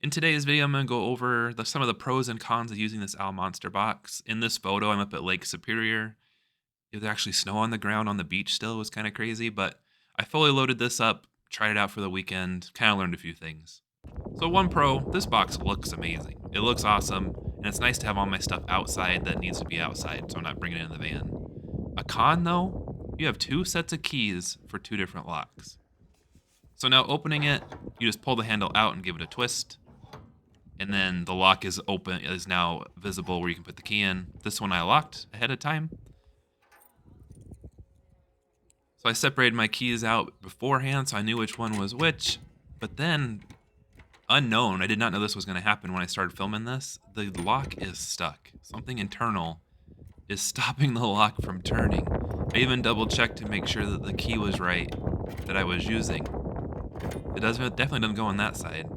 In today's video, I'm going to go over some of the pros and cons of using this Owl Monster box. In this photo, I'm up at Lake Superior. There's actually snow on the ground on the beach still. It was kind of crazy, but I fully loaded this up, tried it out for the weekend, kind of learned a few things. So one pro, this box looks amazing. It looks awesome, and it's nice to have all my stuff outside that needs to be outside, so I'm not bringing it in the van. A con, though, you have two sets of keys for two different locks. So now opening it, you just pull the handle out and give it a twist, and then the lock is now visible where you can put the key in. This one I locked ahead of time. So I separated my keys out beforehand so I knew which one was which. But then, unknown, I did not know this was going to happen when I started filming this. The lock is stuck. Something internal is stopping the lock from turning. I even double checked to make sure that the key was right that I was using. It definitely doesn't go on that side.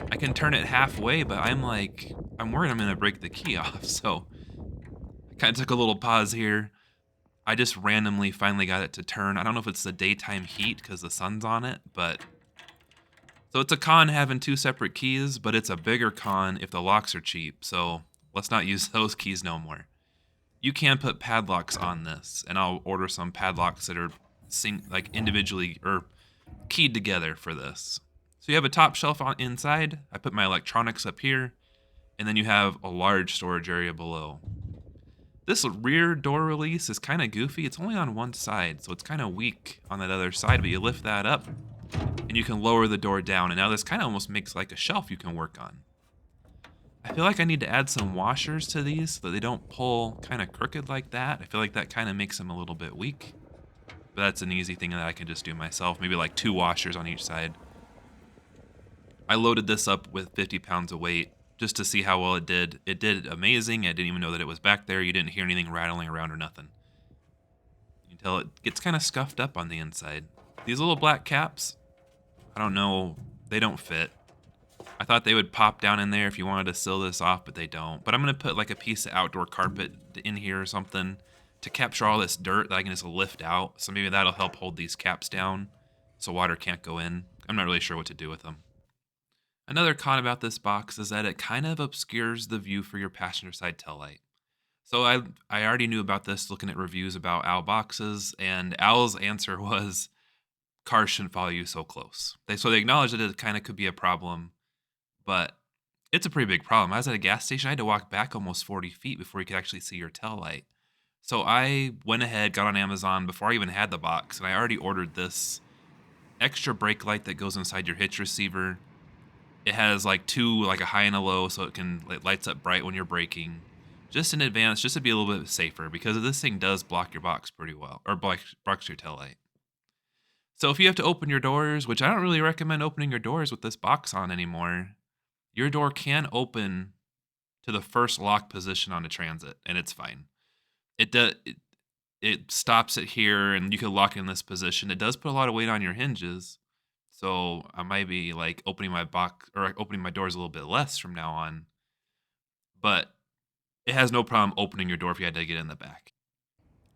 I can turn it halfway, but I'm worried I'm going to break the key off. So I kind of took a little pause here. I just randomly finally got it to turn. I don't know if it's the daytime heat because the sun's on it, but so it's a con having two separate keys, but it's a bigger con if the locks are cheap. So let's not use those keys no more. You can put padlocks on this, and I'll order some padlocks that are individually or keyed together for this. So you have a top shelf on inside. I put my electronics up here, and then you have a large storage area below. This rear door release is kind of goofy. It's only on one side, so it's kind of weak on that other side, but you lift that up and you can lower the door down. And now this kind of almost makes like a shelf you can work on. I feel like I need to add some washers to these so that they don't pull kind of crooked like that. I feel like that kind of makes them a little bit weak, but that's an easy thing that I can just do myself. Maybe like two washers on each side. I loaded this up with 50 pounds of weight just to see how well it did. It did amazing. I didn't even know that it was back there. You didn't hear anything rattling around or nothing. You can tell it gets kind of scuffed up on the inside. These little black caps, I don't know, they don't fit. I thought they would pop down in there if you wanted to seal this off, but they don't. But I'm going to put like a piece of outdoor carpet in here or something to capture all this dirt that I can just lift out. So maybe that'll help hold these caps down so water can't go in. I'm not really sure what to do with them. Another con about this box is that it kind of obscures the view for your passenger side taillight. So I already knew about this looking at reviews about Owl boxes, and Owl's answer was cars shouldn't follow you so close. They acknowledged that it kind of could be a problem, but it's a pretty big problem. I was at a gas station. I had to walk back almost 40 feet before you could actually see your tail light. So I went ahead, got on Amazon before I even had the box, and I already ordered this extra brake light that goes inside your hitch receiver. It has like a high and a low, so it lights up bright when you're braking. Just in advance, just to be a little bit safer, because this thing does block your box pretty well, or blocks your tail light. So if you have to open your doors, which I don't really recommend opening your doors with this box on anymore, your door can open to the first lock position on a transit, and it's fine. It does. It stops it here, and you can lock it in this position. It does put a lot of weight on your hinges, so I might be like opening my box or opening my doors a little bit less from now on. But it has no problem opening your door if you had to get in the back.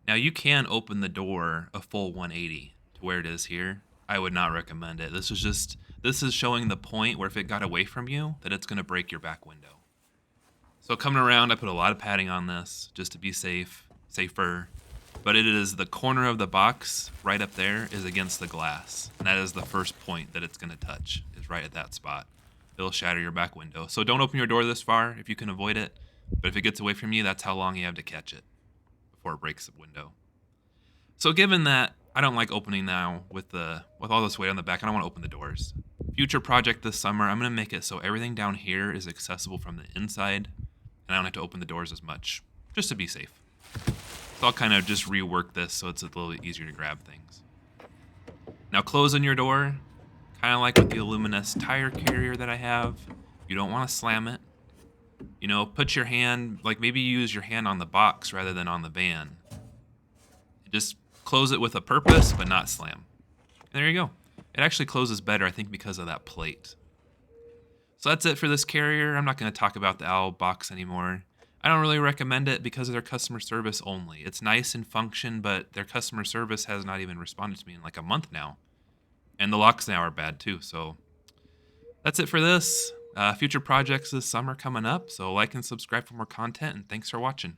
Now you can open the door a full 180 to where it is here. I would not recommend it. This is showing the point where if it got away from you, that it's going to break your back window. So coming around, I put a lot of padding on this just to be safer. But it is the corner of the box right up there is against the glass. And that is the first point that it's going to touch, is right at that spot. It'll shatter your back window. So don't open your door this far if you can avoid it. But if it gets away from you, that's how long you have to catch it before it breaks the window. So given that I don't like opening now with all this weight on the back, I don't want to open the doors. Future project this summer, I'm going to make it so everything down here is accessible from the inside, and I don't have to open the doors as much, just to be safe. So I'll kind of just rework this so it's a little bit easier to grab things. Now closing your door, kind of like with the Illuminous tire carrier that I have, you don't want to slam it. You know, put your hand, like maybe use your hand on the box rather than on the van. Just close it with a purpose, but not slam. And there you go. It actually closes better, I think, because of that plate. So that's it for this carrier. I'm not going to talk about the Owl box anymore. I don't really recommend it because of their customer service only. It's nice in function, but their customer service has not even responded to me in like a month now. And the locks now are bad too, so That's it for this. Future projects this summer coming up, so like and subscribe for more content, and thanks for watching.